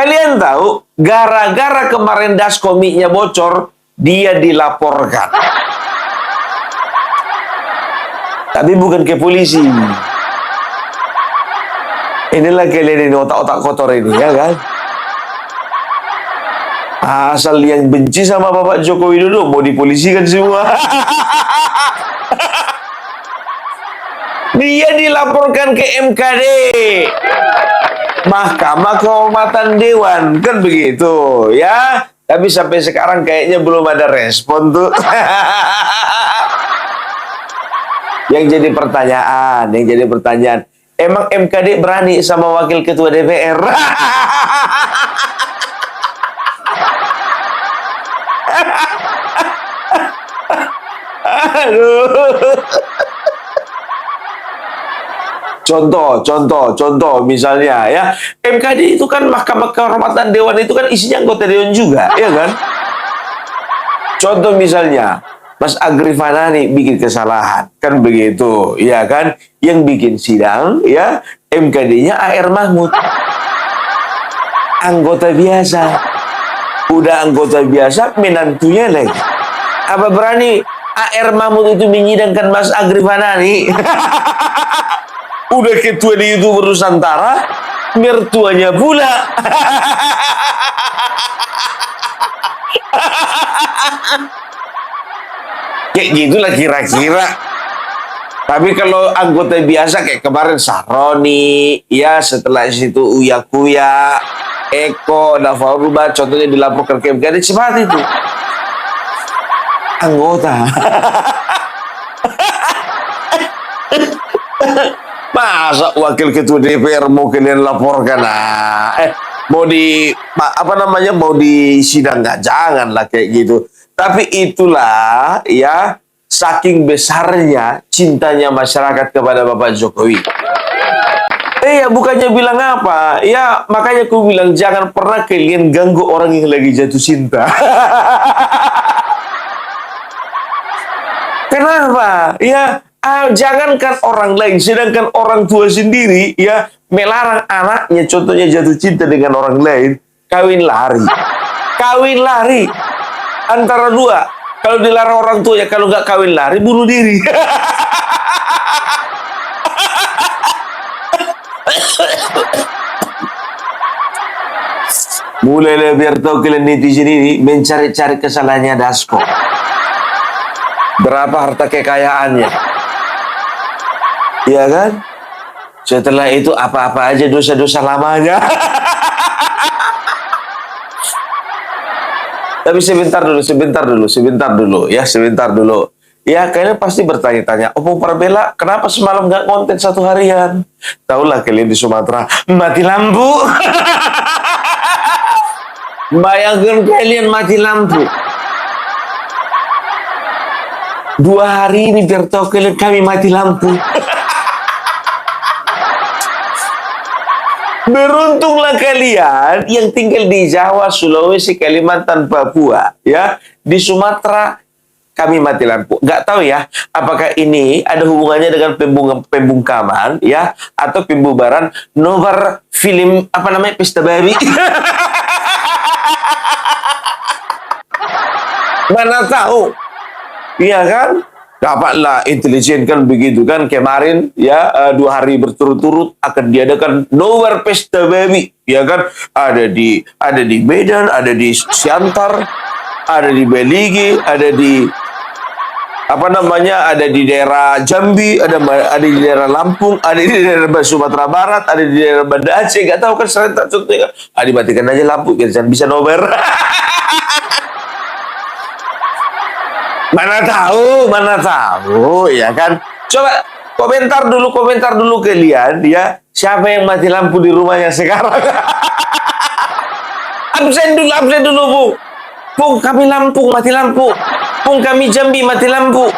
Kalian tahu, gara-gara kemarin daskomiknya bocor, dia dilaporkan. Tapi bukan ke polisi. Inilah kalian ini, otak-otak kotor ini, ya kan? Asal yang benci sama Bapak Joko Widodo mau dipolisikan semua. Dia dilaporkan ke MKD, Mahkamah Kehormatan Dewan, kan begitu ya. Tapi sampai sekarang kayaknya belum ada respon tuh. Yang jadi pertanyaan, emang MKD berani sama Wakil Ketua DPR? Aduh. Contoh misalnya ya, MKD itu kan Mahkamah Kehormatan Dewan, itu kan isinya anggota Dewan juga, ya kan? Contoh misalnya, Mas Agri Fanani bikin kesalahan, kan begitu, ya kan? Yang bikin sidang, ya, MKD-nya AR Mahmud. Anggota biasa. Udah anggota biasa, menantunya lagi. Apa berani AR Mahmud itu menyidangkan Mas Agri Fanani? Udah ketua di YouTuber Nusantara, mertuanya pula. Kayak gitulah kira-kira. Tapi kalau anggota biasa kayak kemarin Sahroni, ya setelah itu Uya Kuya, Eko, Dafaruba, contohnya dilaporkan ke MKD, seperti itu. Anggota. Masa Wakil Ketua DPR mau kalian laporkan? Mau disidang nggak? Janganlah kayak gitu. Tapi itulah ya, saking besarnya cintanya masyarakat kepada Bapak Jokowi. Ya bukannya bilang apa? Ya makanya aku bilang jangan pernah kalian ganggu orang yang lagi jatuh cinta. Kenapa? Ya jangankan orang lain, sedangkan orang tua sendiri ya melarang anaknya, contohnya jatuh cinta dengan orang lain, kawin lari. Kawin lari antara dua. Kalau dilarang orang tuanya, kalau nggak kawin lari, bunuh diri. Mulai biar tahu kalian netizen ini mencari-cari kesalahannya Dasko. Berapa harta kekayaannya? Iya kan? Setelah itu apa-apa aja dosa-dosa lamanya. Tapi sebentar dulu. Ya, kalian pasti bertanya-tanya, Opung Parbela, kenapa semalam nggak konten satu harian? Tahulah kalian di Sumatera, mati lampu. Bayangkan kalian mati lampu. 2 hari ini biar tahu kalian kami mati lampu. Beruntunglah kalian yang tinggal di Jawa, Sulawesi, Kalimantan, Papua, ya. Di Sumatera kami mati lampu. Nggak tahu ya, apakah ini ada hubungannya dengan pembungkaman, ya, atau pembubaran nobar film Pesta Babi. Mana tahu, iya kan? Dapatlah intelijen kan begitu kan, kemarin ya 2 hari berturut-turut akan diadakan nobar Pesta Babi, ya kan? Ada di Medan, ada di Siantar, ada di Beligi, ada di ada di daerah Jambi, ada di daerah Lampung, ada di daerah Sumatera Barat, ada di daerah Banda Aceh, nggak tahu kan serentak contohnya. Dimatikan aja lampu biar jangan bisa nobar. Mana tahu, ya kan? Coba komentar dulu kalian, ya. Siapa yang mati lampu di rumahnya sekarang? absen dulu, Bu. Pung, kami Lampung mati lampu. Pung, kami Jambi mati lampu.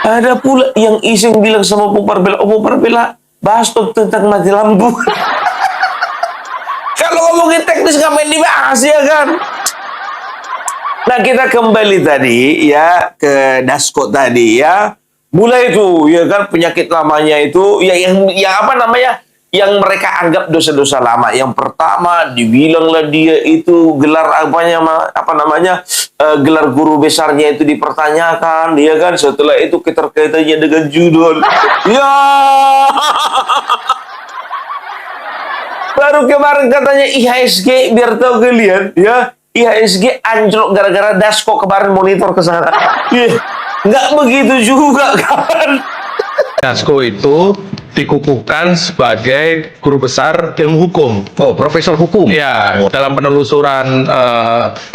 Ada pula yang iseng bilang sama Opung Parbela, bahas tentang mati lampu. Kalau ngomongin teknis ngapain dibahas, ya kan? Nah, kita kembali tadi ya ke Dasko tadi ya. Mulai itu ya kan penyakit lamanya itu ya yang yang mereka anggap dosa-dosa lama. Yang pertama dibilanglah dia itu gelar gelar guru besarnya itu dipertanyakan, dia kan. Setelah itu keterkaitannya dengan judul. Ya. Baru kemarin katanya IHSG, biar tahu kalian, ya, IHSG anjlok gara-gara Dasko kemarin monitor ke sana. Nggak begitu juga, kawan. Dasko itu dikukuhkan sebagai guru besar ilmu hukum. Oh, profesor hukum. Ya, dalam penelusuran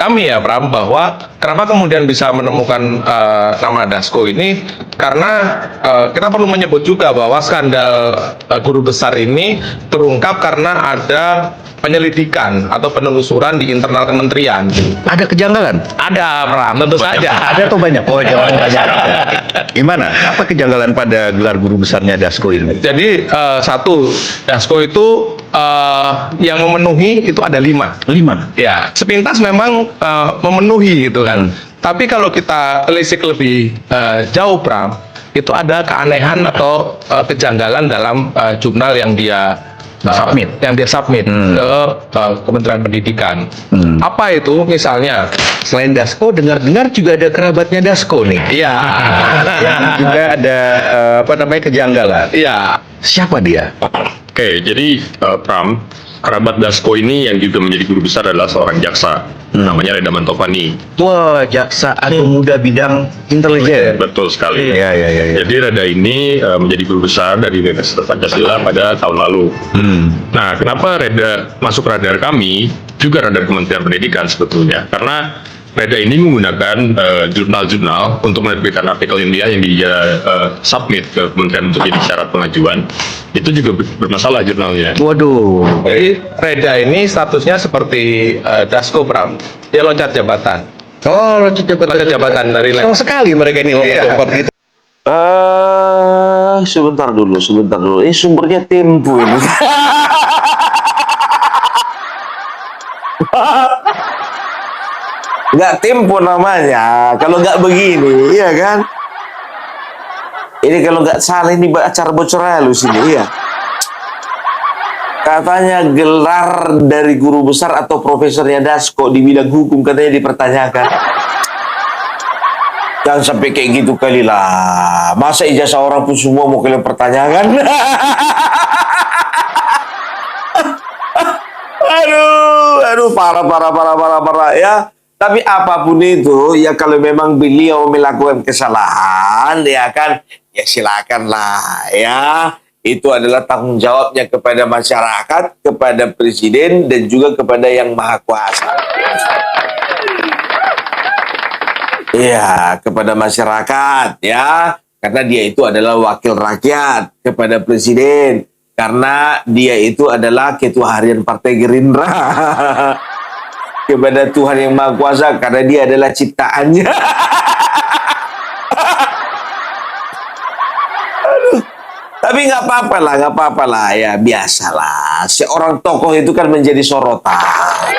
kami ya, Pram, bahwa kenapa kemudian bisa menemukan nama Dasko ini, karena kita perlu menyebut juga bahwa skandal guru besar ini terungkap karena ada penyelidikan atau penelusuran di internal kementerian. Ada kejanggalan? Ada, Pram, tentu saja. Ada atau banyak? Oh, jangan banyak. Gimana? Apa kejanggalan pada gelar guru besarnya Dasko ini? Jadi satu, Dasko itu yang memenuhi itu ada 5. 5? Ya, sepintas memang memenuhi gitu kan. Tapi kalau kita telisik lebih jauh, Pram, itu ada keanehan atau kejanggalan dalam jurnal yang dia submit ke Kementerian Pendidikan. Apa itu? Misalnya, Selain Dasko, dengar-dengar juga ada kerabatnya Dasko nih. iya, Yang juga ada kejanggalan. iya. Siapa dia? Oke, jadi Pram, kerabat Dasko ini yang juga menjadi guru besar adalah seorang jaksa, namanya Reda Mantovani. Wah, jaksa agung muda bidang intelijen. Betul sekali. Iya. Jadi Reda ini menjadi guru besar dari Universitas Pancasila pada tahun lalu. Nah, kenapa Reda masuk radar kami, juga radar Kementerian Pendidikan sebetulnya? Karena Reda ini menggunakan jurnal-jurnal untuk menerbitkan artikel ilmiah yang dia submit ke Kementerian untuk jadi syarat pengajuan. Itu juga bermasalah jurnalnya. Waduh. Jadi Reda ini statusnya seperti Dasko, Pram. Dia loncat jabatan. Oh, loncat Jabatan dari Senang sekali mereka ini lompat gitu. Sebentar dulu. Ini sumbernya Tempo ini. Nggak Tempo namanya. Kalau nggak begini, iya kan? Ini kalau nggak salah ini acara bocor halus ini, iya. Katanya gelar dari guru besar atau profesornya Dasko di bidang hukum katanya dipertanyakan. Jangan sampai kayak gitu kali lah. Masa ijazah orang pun semua mau kalian pertanyakan? Aduh, parah ya. Tapi apapun itu, ya kalau memang beliau melakukan kesalahan, ya kan, ya silakanlah, ya. Itu adalah tanggung jawabnya kepada masyarakat, kepada presiden, dan juga kepada yang maha kuasa. Ya, kepada masyarakat, ya. Karena dia itu adalah wakil rakyat, kepada presiden. Karena dia itu adalah ketua harian Partai Gerindra. Kepada Tuhan yang Maha Kuasa, karena dia adalah ciptaannya. Aduh. Tapi nggak apa-apa lah, ya biasalah. Seorang tokoh itu kan menjadi sorotan.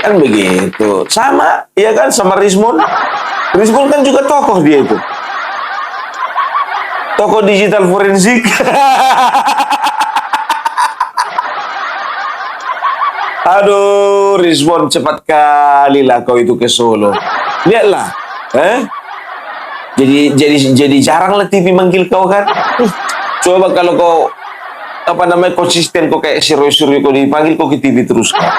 Kan begitu. Sama, ya kan, sama Rizmon. Rizmon kan juga tokoh dia itu. Tokoh digital forensik. Aduh, Rizwan, cepat kali lah kau itu ke Solo. Lihatlah, Jadi jarang lah TV manggil kau kan. Coba kalau kau konsisten kau kayak serius-serius kau dipanggil kau ke TV terus kan.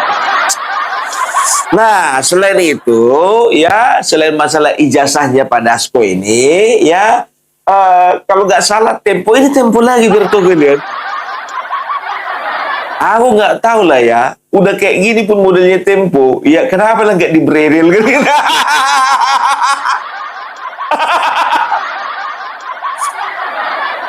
Nah, selain itu, ya, selain masalah ijazahnya Pak Dasko ini, ya, kalau nggak salah Tempo lagi bertogelir. Aku nggak tahu lah ya. Udah kayak gini pun modelnya Tempo. Ya kenapa lah nggak di-braille kan?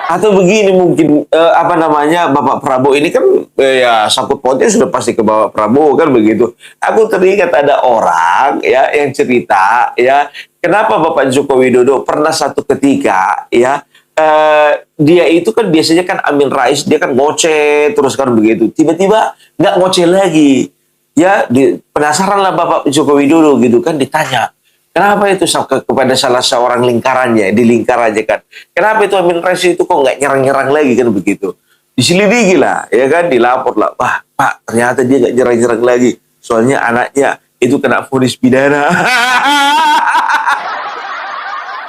Atau begini mungkin Bapak Prabowo ini kan ya sangkut pautnya sudah pasti ke Bapak Prabowo kan begitu. Aku teringat ada orang ya yang cerita ya kenapa Bapak Joko Widodo pernah satu ketika ya dia itu kan biasanya kan Amin Rais dia kan ngoceh terus kan begitu. Tiba-tiba nggak ngoceh lagi. Ya penasaran lah Bapak Joko Widodo gitu kan ditanya. Kenapa itu kepada salah seorang lingkarannya, di lingkar aja kan? Kenapa itu Amin Rais itu kok nggak nyerang-nyerang lagi kan begitu? Diselidiki lah, ya kan? Dilapor lah. Wah, Pak, ternyata dia nggak nyerang-nyerang lagi. Soalnya anaknya itu kena vonis pidana.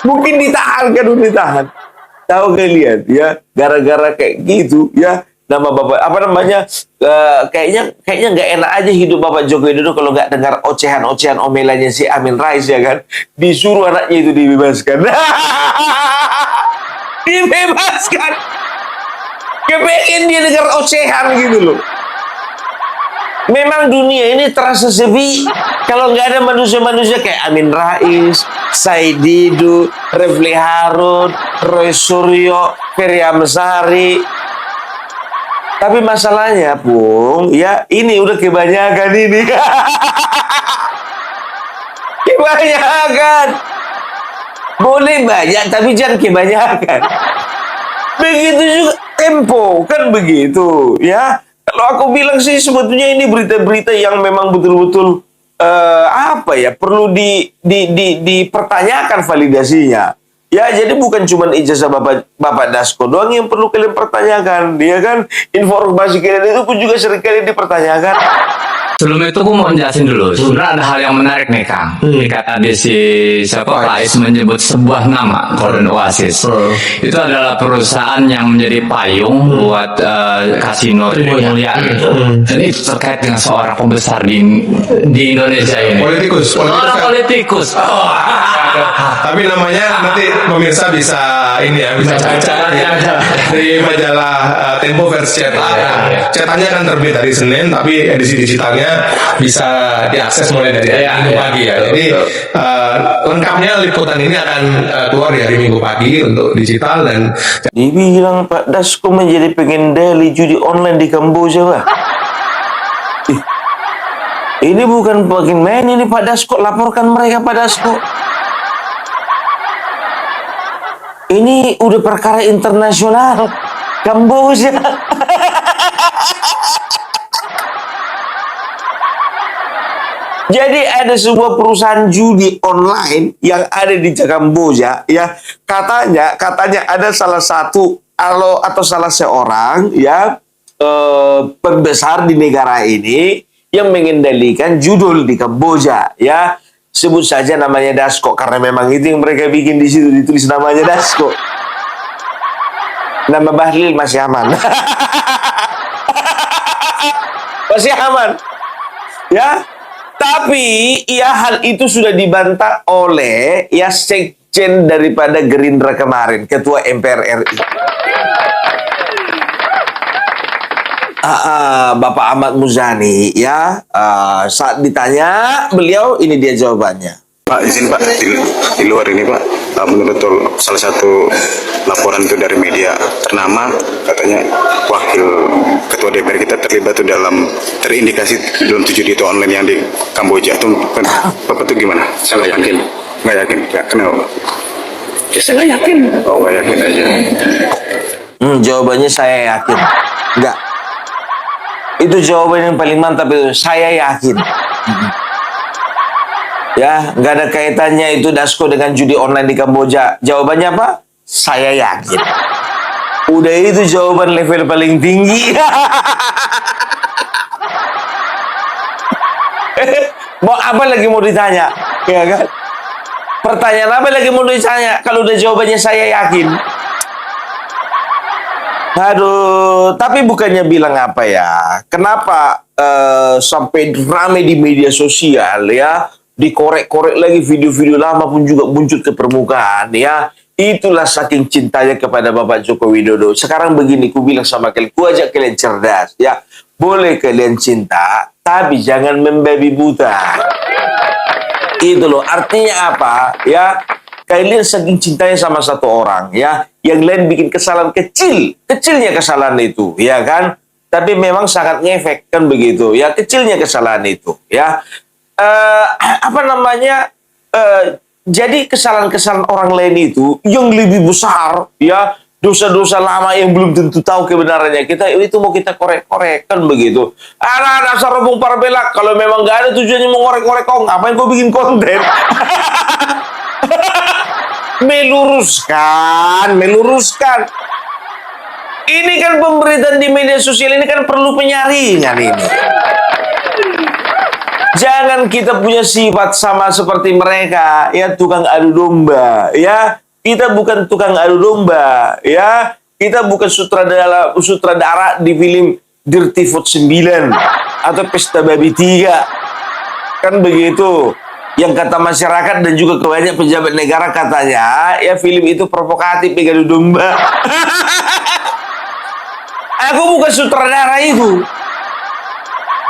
Mungkin ditahan kan, udah ditahan. Tahu kalian, ya? Gara-gara kayak gitu, ya? Nama bapak apa namanya? Kayaknya nggak enak aja hidup Bapak Joko Widodo kalau nggak dengar ocehan-ocehan omelannya si Amin Rais, ya kan? Disuruh anaknya itu dibebaskan. Dibebaskan. Kepengen dia dengar ocehan gitu loh. Memang dunia ini terasa sepi kalau nggak ada manusia-manusia kayak Amin Rais, Said Didu, Refli Harun, Roy Suryo, Ferry Amsari. Tapi masalahnya, Bung, ya ini udah kebanyakan ini. Kebanyakan. Boleh banyak, tapi jangan kebanyakan. Begitu juga Tempo, kan begitu, ya. Kalau aku bilang sih sebetulnya ini berita-berita yang memang betul-betul apa ya, perlu dipertanyakan validasinya. Ya, jadi bukan cuma ijazah Bapak Dasko doang yang perlu kalian pertanyakan, dia kan informasi kalian itu pun juga seringkali dipertanyakan. Sebelum itu gue mau jelasin dulu. Sebenarnya ada hal yang menarik nih Kang. Ketika tadi si Faiz menyebut sebuah nama Golden Oasis. Itu adalah perusahaan yang menjadi payung buat kasino mulia gitu. Dan itu terkait dengan seorang pembesar di Indonesia ini. Politikus. Politikus. Tapi namanya nanti pemirsa bisa ini ya, bisa baca di majalah Tempo versi cetak. Cetaknya akan terbit dari Senin, tapi edisi digitalnya bisa diakses mulai dari Minggu pagi ya. Jadi lengkapnya liputan ini akan keluar di hari Minggu pagi untuk digital. Dan Dibilang Pak Dasko menjadi pengendali judi online di Kamboja, Pak. Ini bukan bagian main ini Pak Dasko, laporkan mereka Pak Dasko. Ini udah perkara internasional Kamboja. Jadi ada sebuah perusahaan judi online yang ada di Kamboja, ya, katanya ada salah satu atau salah seorang ya pembesar di negara ini yang mengendalikan judul di Kamboja, ya. Sebut saja namanya Dasko karena memang itu yang mereka bikin di situ, ditulis namanya Dasko. Nama Bahlil masih aman. Masih aman. Ya. Tapi ya hal itu sudah dibantah oleh ya sekjen daripada Gerindra kemarin, Ketua MPR RI. Bapak Ahmad Muzani, ya, saat ditanya beliau, ini dia jawabannya. Pak, izin Pak, di luar ini Pak, betul salah satu laporan itu dari media ternama, katanya wakil ketua DPR kita terlibat tuh terindikasi dalam judi itu online yang di Kamboja. Itu Bapak tuh gimana? Saya nggak yakin. Nggak yakin? Kenapa? Ya saya nggak yakin. Oh, nggak yakin aja. Jawabannya saya yakin. Enggak. Itu jawaban yang paling mantap itu. Saya yakin. Ya, nggak ada kaitannya itu Dasko dengan judi online di Kamboja. Jawabannya apa? Saya yakin. Udah itu jawaban level paling tinggi. Mau apa lagi mau ditanya? Ya kan? Pertanyaan apa lagi mau ditanya? Kalau udah jawabannya saya yakin. Aduh, tapi bukannya bilang apa ya? Kenapa sampai ramai di media sosial ya? Dikorek-korek lagi video-video lama pun juga muncul ke permukaan ya. Itulah saking cintanya kepada Bapak Joko Widodo. Sekarang begini, ku bilang sama kalian, ku ajak kalian cerdas ya. Boleh kalian cinta, tapi jangan membabi buta. Itu loh, artinya apa ya? Kalian saking cintanya sama satu orang ya, yang lain bikin kesalahan kecilnya kesalahan itu, ya kan? Tapi memang sangat ngefek kan begitu ya, kecilnya kesalahan itu ya. Jadi kesalahan-kesalahan orang lain itu yang lebih besar ya, dosa-dosa lama yang belum tentu tahu kebenarannya, itu mau kita korek-korek kan begitu. Dasar rombong parabelak, kalau memang nggak ada tujuannya mau ngorek-ngorek kau, ngapain kau bikin konten? meluruskan. Ini kan pemberitaan di media sosial ini kan perlu penyaringan ini. Jangan kita punya sifat sama seperti mereka, ya, tukang adu domba, ya. Kita bukan tukang adu domba, ya. Kita bukan sutradara di film Dirty Food 9 atau Pesta Babi 3. Kan begitu. Yang kata masyarakat dan juga banyak pejabat negara katanya, ya, film itu provokatif, adu domba. Aku bukan sutradara itu.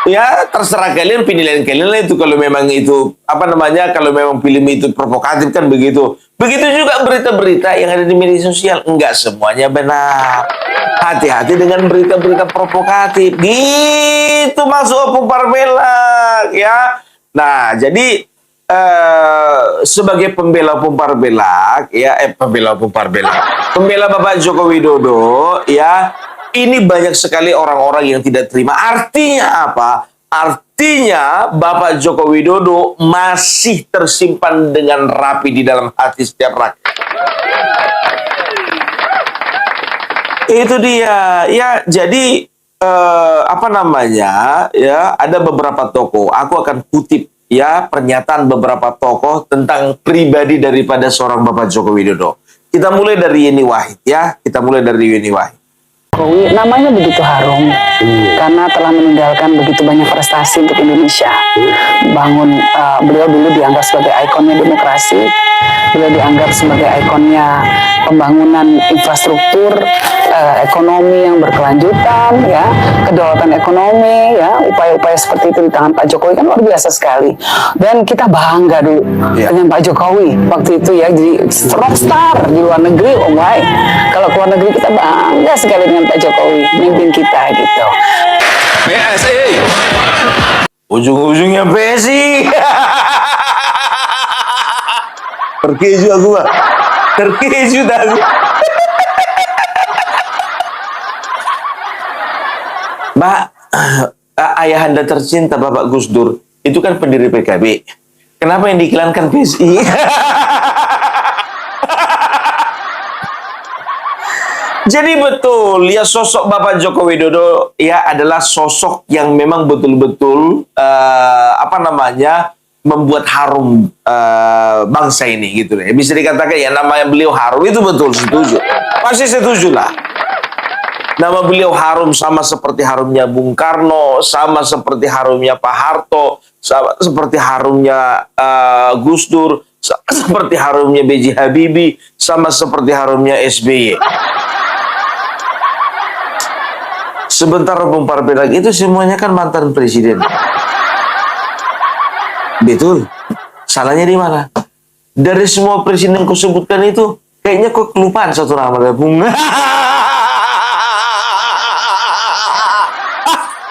Ya, terserah kalian, penilaian kalian lah itu. Kalau memang itu, kalau memang film itu provokatif kan begitu. Begitu juga berita-berita yang ada di media sosial. Enggak semuanya benar. Hati-hati dengan berita-berita provokatif. Gitu masuk Opung Parbelak, ya. Nah, jadi sebagai pembela Opung Parbelak, ya, pembela Bapak Joko Widodo, ya. Ini banyak sekali orang-orang yang tidak terima. Artinya apa? Artinya Bapak Joko Widodo masih tersimpan dengan rapi di dalam hati setiap rakyat. Itu dia. Ya, jadi ya, ada beberapa tokoh. Aku akan kutip, ya, pernyataan beberapa tokoh tentang pribadi daripada seorang Bapak Joko Widodo. Kita mulai dari Yeni Wahid, ya. Jokowi namanya begitu harum karena telah meninggalkan begitu banyak prestasi untuk Indonesia. Beliau dulu dianggap sebagai ikonnya demokrasi, beliau dianggap sebagai ikonnya pembangunan infrastruktur, ekonomi yang berkelanjutan, ya, kedaulatan ekonomi, ya, upaya-upaya seperti itu di tangan Pak Jokowi kan luar biasa sekali. Dan kita bangga dulu dengan Pak Jokowi waktu itu, ya, jadi rockstar di luar negeri. Oh my, kalau ke luar negeri kita bangga sekali dengan Pak Jokowi memimpin kita gitu. PSI. Ujung-ujungnya PSI. Terkeju aku, Pak. Terkeju aku. Mbak, ayahanda tercinta Bapak Gus Dur itu kan pendiri PKB. Kenapa yang diiklankan PSI? Jadi betul, ya, sosok Bapak Joko Widodo, ya, adalah sosok yang memang betul-betul membuat harum bangsa ini, gitu deh. Bisa dikatakan, ya, namanya beliau harum, itu betul, setuju. Pasti setuju lah. Nama beliau harum sama seperti harumnya Bung Karno, sama seperti harumnya Pak Harto, sama seperti harumnya Gus Dur, sama seperti harumnya B.J. Habibie, sama seperti harumnya SBY. Sebentar Opung Parbelak itu semuanya kan mantan presiden. Betul. Salahnya di mana? Dari semua presiden yang kau sebutkan itu, kayaknya kau kelupaan satu nama, Bung.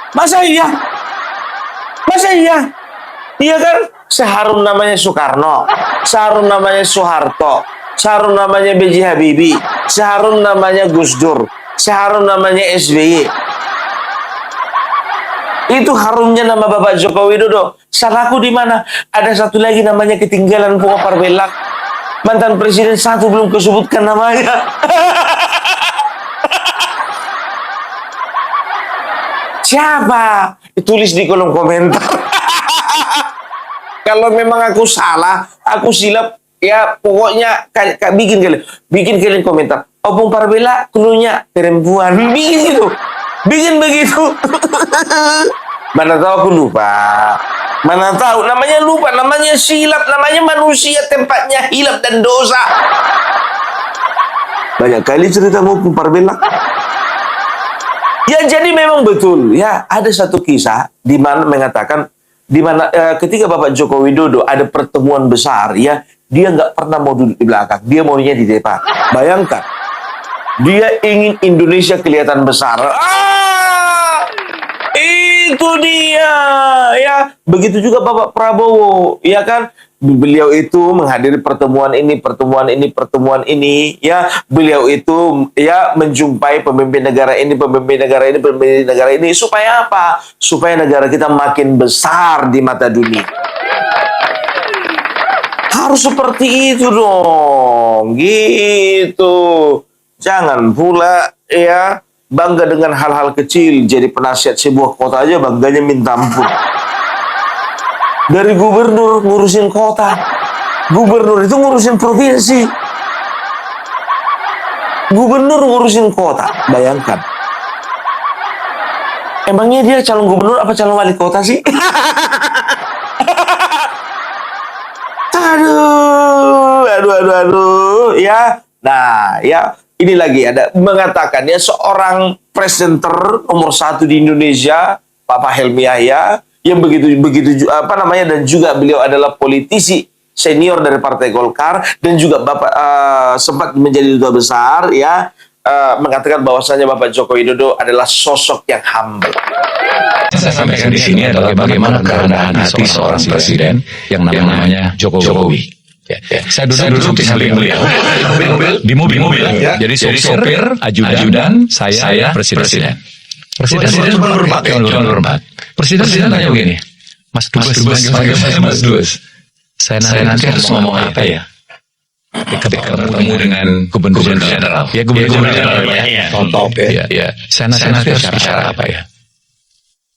Masa iya? Iya kan? Seharum namanya Soekarno, seharum namanya Soeharto, seharum namanya B.J. Habibie, seharum namanya Gus Dur, seharum namanya SBY. Itu harumnya nama Bapak Joko Widodo. Salahku di mana? Ada satu lagi namanya ketinggalan Opung Parbelak. Mantan presiden satu belum kesebutkan namanya. Siapa? Tulis di kolom komentar. Kalau memang aku salah, aku silap, ya, pokoknya bikin kalian komentar. Opung Parbelak klunya perempuan. Bikin begitu. Mana tahu aku lupa. Mana tahu, namanya lupa, namanya silap, namanya manusia, tempatnya hilap dan dosa. Banyak kali cerita Opung Parbelak. Ya, jadi memang betul, ya, ada satu kisah di mana mengatakan ketika Bapak Joko Widodo ada pertemuan besar, ya, dia nggak pernah mau duduk di belakang, dia maunya di depan. Bayangkan, dia ingin Indonesia kelihatan besar. Itu dia, ya. Begitu juga Bapak Prabowo, ya kan? Beliau itu menghadiri pertemuan ini, ya. Beliau itu, ya, menjumpai pemimpin negara ini, supaya apa? Supaya negara kita makin besar di mata dunia. harus seperti itu dong, gitu. Jangan pula ya bangga dengan hal-hal kecil. Jadi penasihat sebuah kota aja bangganya minta ampun. Dari gubernur ngurusin kota, gubernur itu ngurusin provinsi, gubernur ngurusin kota. Bayangkan, emangnya dia calon gubernur apa calon wali kota sih? Aduh, ya. Nah, ya, ini lagi ada mengatakan ya seorang presenter nomor 1 di Indonesia, Bapak Helmi Yahya, yang begitu apa namanya, dan juga beliau adalah politisi senior dari Partai Golkar dan juga Bapak sempat menjadi duta besar ya, mengatakan bahwasanya Bapak Joko Widodo adalah sosok yang humble. Saya sampaikan di sini adalah bagaimana kerendahan hati seorang presiden yang namanya Jokowi. Saya duduk di samping beliau di mobil. Jadi sopir, ajudan, saya presiden. Presiden cuma berempat. Presiden tanya begini, Mas Dubes, saya nanti harus ngomong apa ya? Ketika bertemu dengan Gubernur Jenderal. Ya, Gubernur Jenderal ya. Top ya. Saya nanti harus bicara apa ya?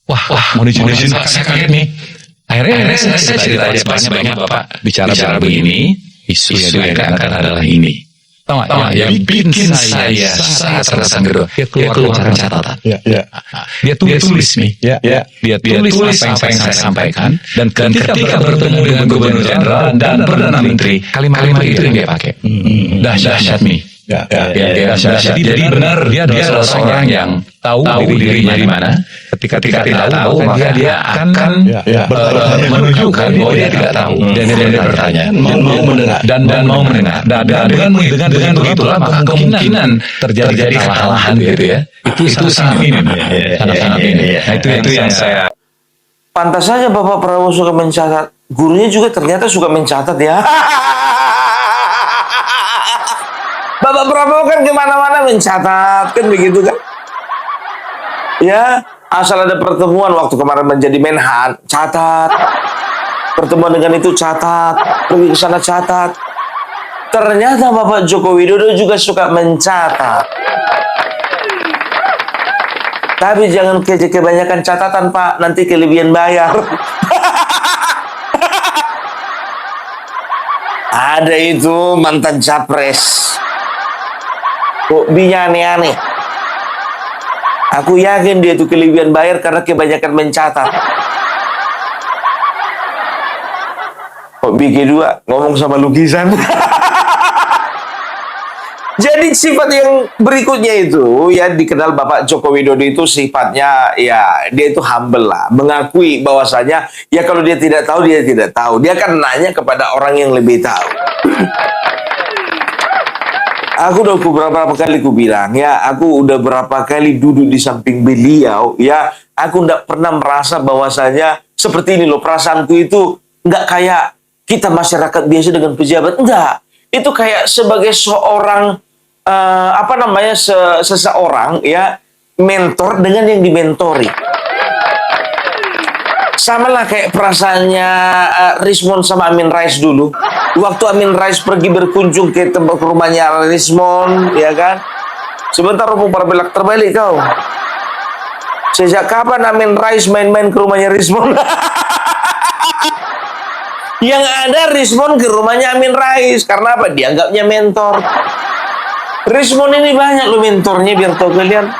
Wah, mau dijelasin Pak, saya kaget nih. Akhirnya saya cerita aja banyak Bapak bicara begini, isu yang diangkat adalah ini. Tahu nggak? Yang bikin saya sangat terkesan-kesan. Dia keluar catatan. Dia tulis nih. Dia tulis apa yang saya sampaikan. Dan ketika bertemu dengan Gubernur Jenderal dan Perdana Menteri, kalimat itu yang dia pakai. Dahsyat nih. Dahsyat. Jadi benar dia adalah seorang yang tahu dirinya di mana. Ketika tidak tahu, maka dia akan menunjukkan bahwa dia tidak tahu. Dan dia bertanya, dan mau mendengar. Dan dengan begitulah maka kemungkinan terjadi kesalahan gitu ya. Itu sangat minim. Sangat minim. Nah, itu yang saya. Pantas saja Bapak Prabowo suka mencatat. Gurunya juga ternyata suka mencatat ya. Bapak Prabowo kan kemana-mana mencatat, kan begitu kan? Ya, asal ada pertemuan waktu kemarin menjadi Menhan, catat. Pertemuan dengan itu catat, pergi ke sana catat. Ternyata Bapak Joko Widodo juga suka mencatat. Tapi jangan kebanyakan catatan Pak, nanti kelebihan bayar. Ada itu mantan capres. Hobinya aneh-aneh. Aku yakin dia itu kelebihan bayar karena kebanyakan mencatat. Hobi kedua, ngomong sama lukisan. Jadi sifat yang berikutnya itu ya dikenal Bapak Joko Widodo itu sifatnya ya dia itu humble lah, mengakui bahwasanya ya kalau dia tidak tahu dia tidak tahu. Dia akan nanya kepada orang yang lebih tahu. Aku udah beberapa kali bilang ya, aku udah berapa kali duduk di samping beliau ya, aku nggak pernah merasa bahwasanya seperti ini loh, perasaanku itu nggak kayak kita masyarakat biasa dengan pejabat, enggak. Itu kayak sebagai seorang seseorang ya, mentor dengan yang dimentori. Sama lah kayak perasaannya Rismon sama Amin Rais dulu. Waktu Amin Rais pergi berkunjung ke tempat rumahnya Rismon, ya kan? Sebentar Romo Barbelak terbalik kau. Sejak kapan Amin Rais main-main ke rumahnya Rismon? Yang ada Rismon ke rumahnya Amin Rais. Karena apa? Dianggapnya mentor. Rismon ini banyak loh mentornya, biar tahu kalian.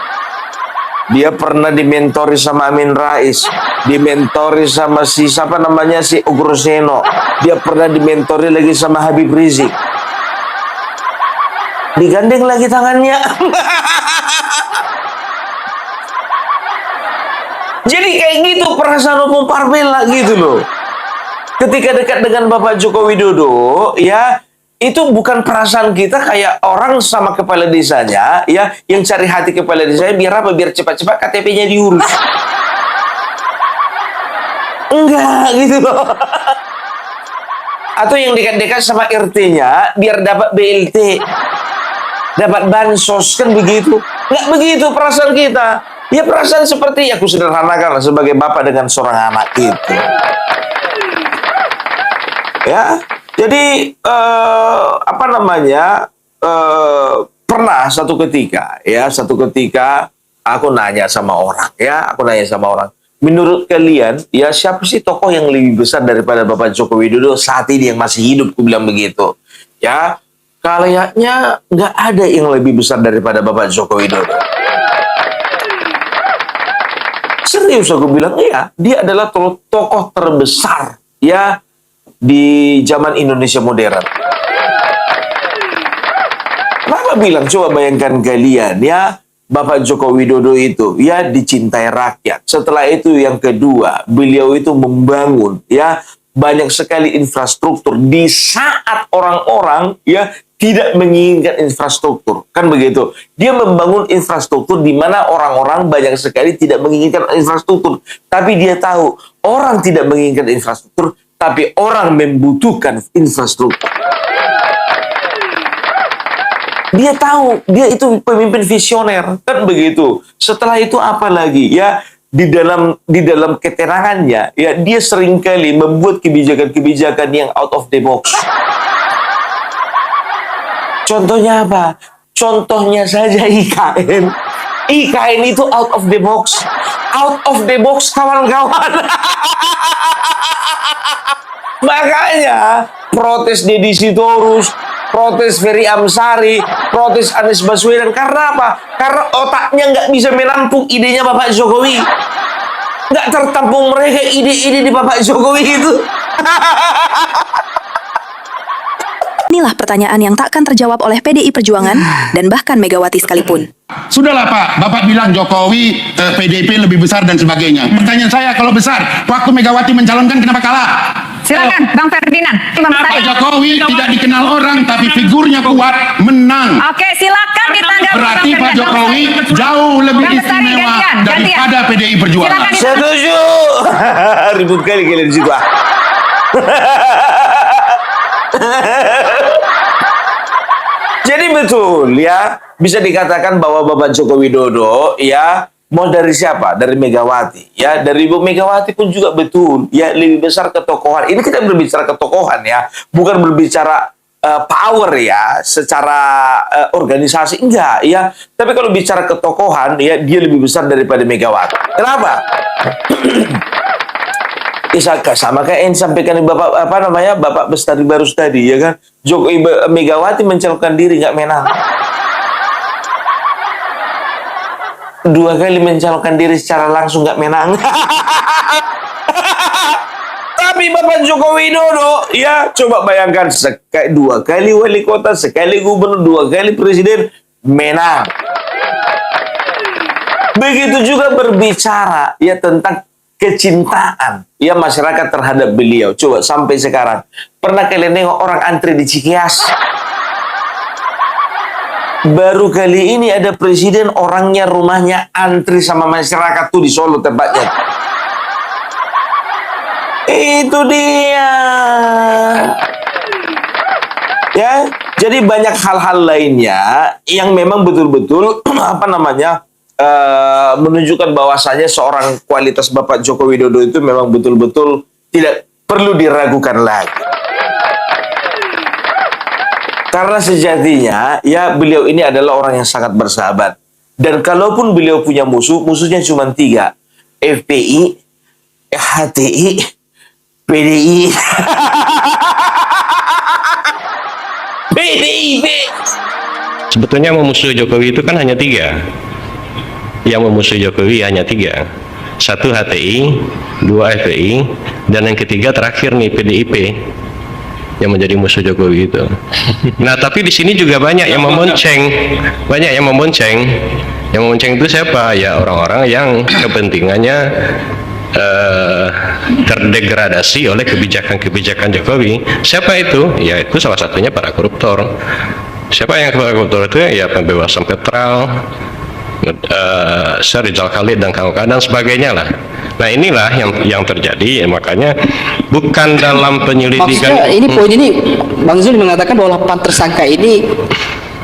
Dia pernah dimentori sama Amin Rais, dimentori sama si Ugro Seno, dia pernah dimentori lagi sama Habib Rizik. Digandeng lagi tangannya. Jadi kayak gitu perasaan umum Parvela gitu loh. Ketika dekat dengan Bapak Joko Widodo, ya itu bukan perasaan kita kayak orang sama kepala desanya, ya, yang cari hati kepala desanya biar apa? Biar cepat-cepat KTP-nya diurus. Enggak gitu loh. Atau yang dekat-dekat sama RT-nya biar dapat BLT, dapat bansos, kan begitu. Enggak begitu perasaan kita. Ya perasaan seperti aku sederhanakan sebagai bapak dengan seorang anak itu. Ya, Jadi apa namanya? Pernah satu ketika aku nanya sama orang, menurut kalian ya siapa sih tokoh yang lebih besar daripada Bapak Joko Widodo saat ini yang masih hidup? Aku bilang begitu. Ya, kayaknya nggak ada yang lebih besar daripada Bapak Joko Widodo. Serius aku bilang, iya, dia adalah tokoh terbesar ya di zaman Indonesia modern. Kenapa bilang? Coba bayangkan kalian ya, Bapak Joko Widodo itu ya dicintai rakyat. Setelah itu yang kedua, beliau itu membangun ya banyak sekali infrastruktur di saat orang-orang ya tidak menginginkan infrastruktur. Kan begitu. Dia membangun infrastruktur di mana orang-orang banyak sekali tidak menginginkan infrastruktur. Tapi dia tahu orang tidak menginginkan infrastruktur, tapi orang membutuhkan infrastruktur. Dia tahu, dia itu pemimpin visioner, kan begitu. Setelah itu apa lagi? Ya, di dalam keterangannya, ya dia seringkali membuat kebijakan-kebijakan yang out of the box. Contohnya apa? Contohnya saja IKN. IKN itu out of the box. Out of the box, kawan-kawan. Makanya protes Deddy Sitorus, protes Ferry Amsari, protes Anies Baswedan. Karena apa? Karena otaknya nggak bisa menampung idenya Bapak Jokowi. Nggak tertampung mereka ide-ide di Bapak Jokowi itu. Inilah pertanyaan yang tak akan terjawab oleh PDI Perjuangan dan bahkan Megawati sekalipun. Sudahlah Pak, Bapak bilang Jokowi, PDIP lebih besar dan sebagainya. Pertanyaan saya, kalau besar, waktu Megawati mencalonkan kenapa kalah? Silakan, Bang Ferdinand. Pak Jokowi tidak dikenal orang, tapi figurnya kuat, menang. Oke, silakan ditanggapi. Berarti Pak Jokowi jauh lebih istimewa daripada PDI Perjuangan. Setuju. Ribut kali kalian di situ. Jadi betul ya, bisa dikatakan bahwa Bapak Joko Widodo ya mau dari siapa? Dari Megawati. Ya, dari Ibu Megawati pun juga betul. Ya, lebih besar ketokohan. Ini kita berbicara ketokohan ya, bukan berbicara power ya, secara organisasi enggak ya. Tapi kalau bicara ketokohan ya, dia lebih besar daripada Megawati. Kenapa? Sama kayak yang disampaikan Bapak Bapak Bestari Barus tadi ya kan, Jokowi Megawati mencalonkan diri nggak menang, 2 kali mencalonkan diri secara langsung nggak menang. Tapi Bapak Joko Widodo ya coba bayangkan 2 kali wali kota, sekali gubernur, 2 kali presiden, menang. Begitu juga berbicara ya tentang kecintaan ya masyarakat terhadap beliau. Coba sampai sekarang pernah kalian nengok orang antri di Cikeas? Baru kali ini ada presiden orangnya rumahnya antri sama masyarakat tuh di Solo tempatnya. Itu dia. Ya, jadi banyak hal-hal lainnya yang memang betul-betul menunjukkan bahwasanya seorang kualitas Bapak Joko Widodo itu memang betul-betul tidak perlu diragukan lagi. Karena sejatinya ya beliau ini adalah orang yang sangat bersahabat. Dan kalaupun beliau punya musuhnya cuma 3. FPI, HTI, PDI. PDIP. Sebetulnya memusuhi Jokowi itu kan hanya 3. Yang memusuhi Jokowi hanya 3. 1 HTI, 2 FPI, dan yang ketiga terakhir nih PDIP yang menjadi musuh Jokowi itu. Nah, tapi di sini juga banyak yang memonceng. Yang memonceng itu siapa? Ya orang-orang yang kepentingannya terdegradasi oleh kebijakan-kebijakan Jokowi. Siapa itu? Ya itu salah satunya para koruptor. Siapa yang para koruptor itu? Ya pembebasan Petral, Rizal Khalid dan kawan-kawan dan sebagainya lah. Nah inilah yang terjadi, makanya bukan dalam penyelidikan. Maksudnya ini poin ini Bang Zul mengatakan bahwa 8 tersangka ini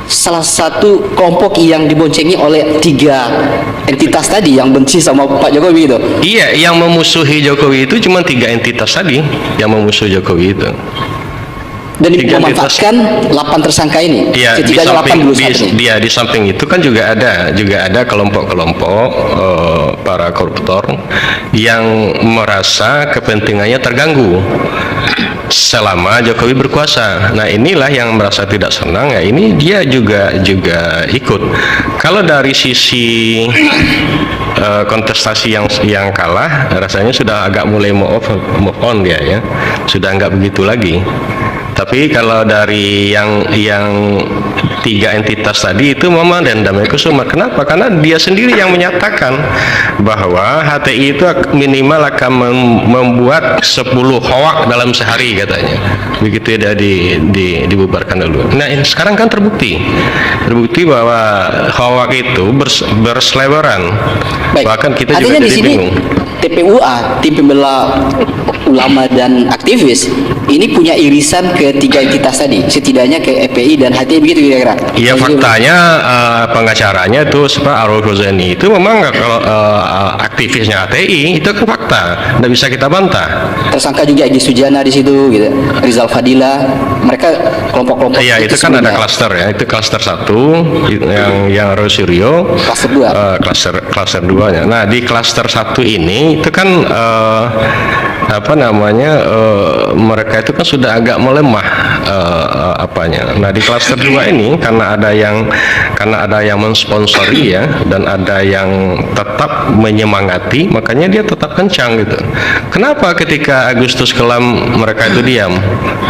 salah satu kelompok yang diboncengi oleh 3 entitas tadi yang benci sama Pak Jokowi itu. Iya, yang memusuhi Jokowi itu cuma 3 entitas tadi yang memusuhi Jokowi itu. Dan Tiga memanfaatkan 8 tersangka ini. Iya, di Setidaknya 8 samping dulu saat ini. di samping itu kan juga ada kelompok-kelompok para koruptor yang merasa kepentingannya terganggu selama Jokowi berkuasa. Nah, inilah yang merasa tidak senang, ya ini dia juga ikut. Kalau dari sisi kontestasi yang kalah, rasanya sudah agak mulai move on dia ya, sudah nggak begitu lagi. Tapi kalau dari yang 3 entitas tadi itu Maman dan Damai Kusuma. Kenapa? Karena dia sendiri yang menyatakan bahwa HTI itu minimal akan membuat 10 hoak dalam sehari katanya. Begitu ya dibubarkan dulu. Nah, sekarang kan terbukti bahwa hoak itu berseleweran. Baik. Bahkan kita Artinya juga di jadi sini bingung. TPUA, tim pembela ulama dan aktivis, ini punya irisan ke 3 entitas tadi, setidaknya ke FPI dan HTI, begitu kira-kira. Iya, faktanya pengacaranya itu Arul Ghazani itu memang kalau aktivisnya HTI itu kan fakta, tidak bisa kita bantah. Tersangka juga Egy Sujana di situ, gitu. Rizal Fadila, mereka kelompok-kelompok. Iya, itu kan ada klaster ya, itu klaster 1 yang Roy Suryo, klaster 2, klaster 2-nya. Nah, di klaster 1 ini itu kan mereka itu kan sudah agak melemah apanya. Nah, di klaster 2 ini karena ada yang mensponsori ya, dan ada yang tetap menyemangati, makanya dia tetap kencang gitu. Kenapa ketika Agustus kelam mereka itu diam?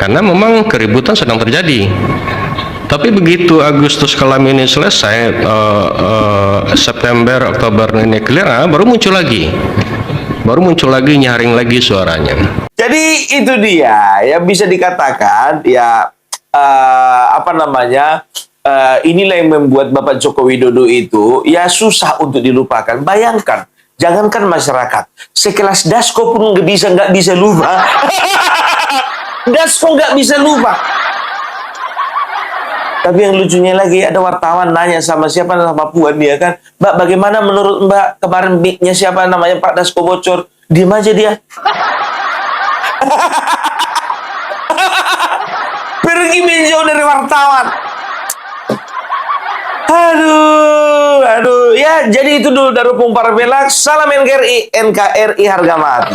Karena memang keributan sedang terjadi. Tapi begitu Agustus kelam ini selesai, September, Oktober ini clear, baru muncul lagi, nyaring lagi suaranya. Jadi itu dia ya, bisa dikatakan ya inilah yang membuat Bapak Joko Widodo itu ya susah untuk dilupakan. Bayangkan, jangankan masyarakat, sekelas Dasko pun nggak bisa lupa. Dasko nggak bisa lupa. Tapi yang lucunya lagi, ada wartawan nanya sama Puan dia kan, Mbak, bagaimana menurut Mbak kemarin mic-nya siapa namanya Pak Dasko bocor? Diam aja dia. Pergi menjauh dari wartawan. Aduh. Ya, jadi itu dulu dari Opung Parvela. Salam NKRI harga mati.